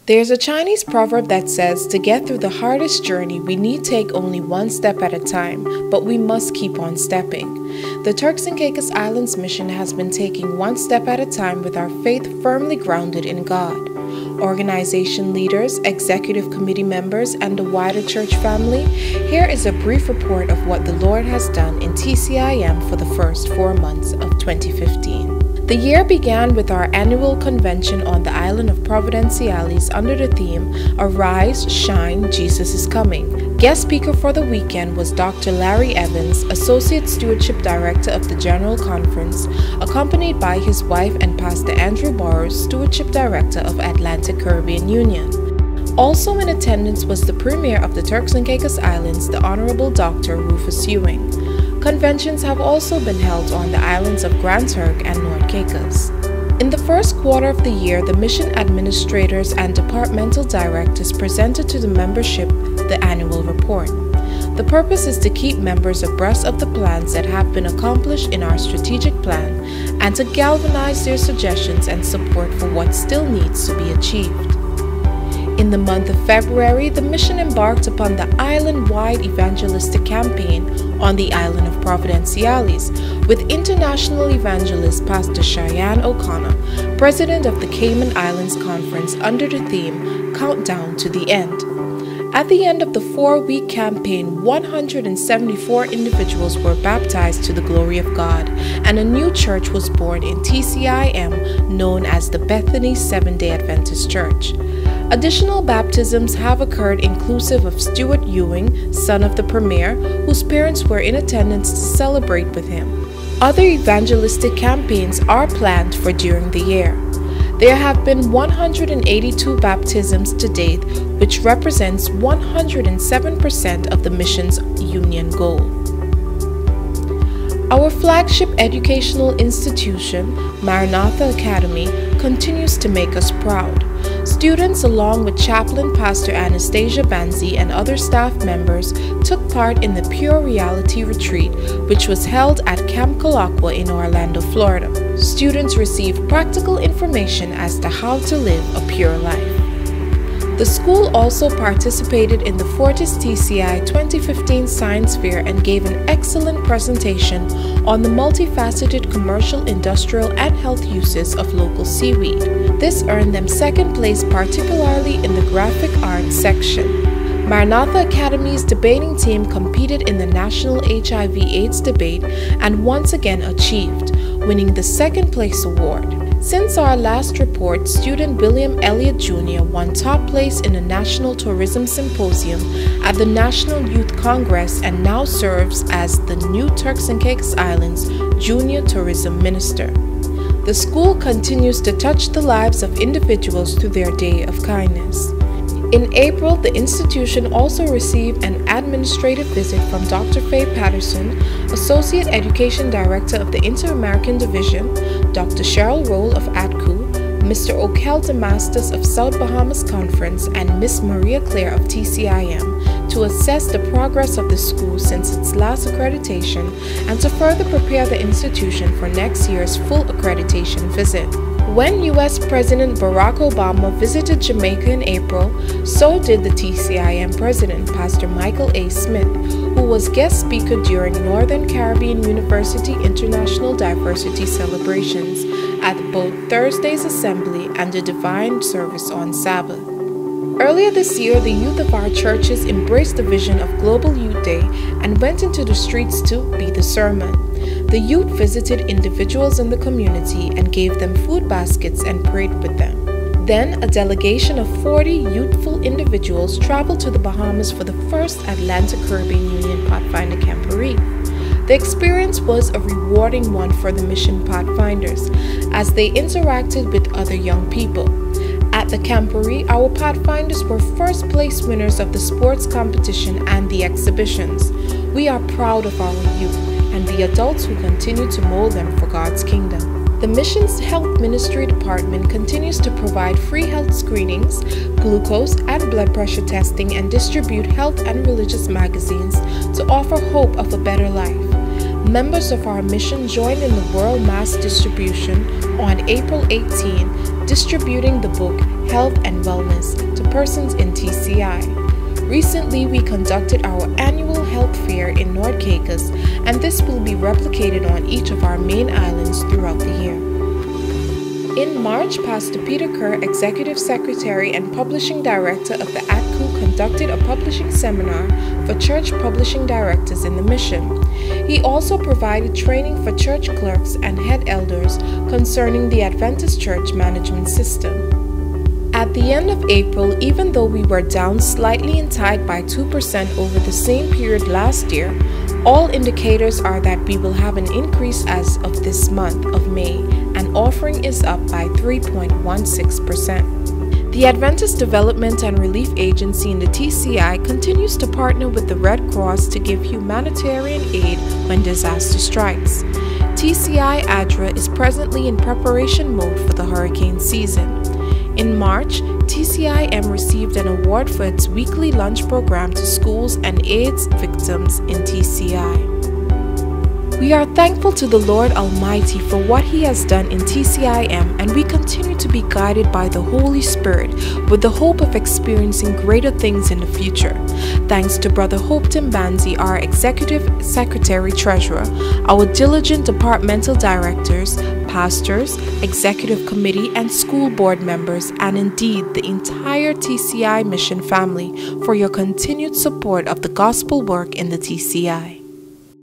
There's a Chinese proverb that says to get through the hardest journey, we need take only one step at a time, but we must keep on stepping. The Turks and Caicos Islands mission has been taking one step at a time with our faith firmly grounded in God. Organization leaders, executive committee members, and the wider church family, here is a brief report of what the Lord has done in TCIM for the first 4 months of 2015. The year began with our annual convention on the island of Providenciales under the theme, Arise, Shine, Jesus is Coming. Guest speaker for the weekend was Dr. Larry Evans, Associate Stewardship Director of the General Conference, accompanied by his wife and Pastor Andrew Burrows, Stewardship Director of Atlantic Caribbean Union. Also in attendance was the Premier of the Turks and Caicos Islands, the Honorable Dr. Rufus Ewing. Conventions have also been held on the islands of Grand Turk and North Caicos. In the first quarter of the year, the mission administrators and departmental directors presented to the membership the annual report. The purpose is to keep members abreast of the plans that have been accomplished in our strategic plan and to galvanize their suggestions and support for what still needs to be achieved. In the month of February, the mission embarked upon the island-wide evangelistic campaign on the island of Providenciales with international evangelist Pastor Cheyenne O'Connor, president of the Cayman Islands Conference, under the theme, Countdown to the End. At the end of the 4-week campaign, 174 individuals were baptized to the glory of God, and a new church was born in TCIM known as the Bethany Seventh-day Adventist Church. Additional baptisms have occurred inclusive of Stuart Ewing, son of the Premier, whose parents were in attendance to celebrate with him. Other evangelistic campaigns are planned for during the year. There have been 182 baptisms to date, which represents 107% of the mission's union goal. Our flagship educational institution, Maranatha Academy, continues to make us proud. Students, along with Chaplain Pastor Anastasia Banzi and other staff members, took part in the Pure Reality Retreat, which was held at Camp Colaqua in Orlando, Florida. Students received practical information as to how to live a pure life. The school also participated in the Fortis TCI 2015 Science Fair and gave an excellent presentation on the multifaceted commercial, industrial, and health uses of local seaweed. This earned them second place, particularly in the graphic arts section. Maranatha Academy's debating team competed in the National HIV/AIDS debate and once again achieved, winning the second place award. Since our last report, student William Elliott Jr. won top place in a National Tourism Symposium at the National Youth Congress and now serves as the new Turks and Caicos Islands Junior Tourism Minister. The school continues to touch the lives of individuals through their day of kindness. In April, the institution also received an administrative visit from Dr. Faye Patterson, Associate Education Director of the Inter-American Division, Dr. Cheryl Roll of ATCU, Mr. Okel Damastus of South Bahamas Conference, and Miss Maria Claire of TCIM to assess the progress of the school since its last accreditation and to further prepare the institution for next year's full accreditation visit. When U.S. President Barack Obama visited Jamaica in April, so did the TCIM President, Pastor Michael A. Smith, who was guest speaker during Northern Caribbean University International Diversity Celebrations at both Thursday's Assembly and the Divine Service on Sabbath. Earlier this year, the youth of our churches embraced the vision of Global Youth Day and went into the streets to be the sermon. The youth visited individuals in the community and gave them food baskets and prayed with them. Then, a delegation of 40 youthful individuals traveled to the Bahamas for the first Atlantic Caribbean Union Pathfinder Camporee. The experience was a rewarding one for the mission Pathfinders as they interacted with other young people. At the Camporee, our Pathfinders were first place winners of the sports competition and the exhibitions. We are proud of our youth and the adults who continue to mold them for God's kingdom. The mission's health ministry department continues to provide free health screenings, glucose and blood pressure testing, and distribute health and religious magazines to offer hope of a better life. Members of our mission joined in the world mass distribution on April 18, distributing the book Health and Wellness to persons in TCI. Recently, we conducted our annual health fair in North Caicos, and this will be replicated on each of our main islands throughout the year. In March, Pastor Peter Kerr, Executive Secretary and Publishing Director of the ACCU, conducted a publishing seminar for church publishing directors in the mission. He also provided training for church clerks and head elders concerning the Adventist Church Management System. At the end of April, even though we were down slightly in tithe by 2% over the same period last year, all indicators are that we will have an increase as of this month of May, and offering is up by 3.16%. The Adventist Development and Relief Agency in the TCI continues to partner with the Red Cross to give humanitarian aid when disaster strikes. TCI ADRA is presently in preparation mode for the hurricane season. In March, TCIM received an award for its weekly lunch program to schools and AIDS victims in TCI. We are thankful to the Lord Almighty for what He has done in TCIM, and we continue to be guided by the Holy Spirit with the hope of experiencing greater things in the future. Thanks to Brother Hope Timbanzi, our Executive Secretary Treasurer, our diligent departmental directors, pastors, executive committee, and school board members, and indeed the entire TCI mission family for your continued support of the gospel work in the TCI.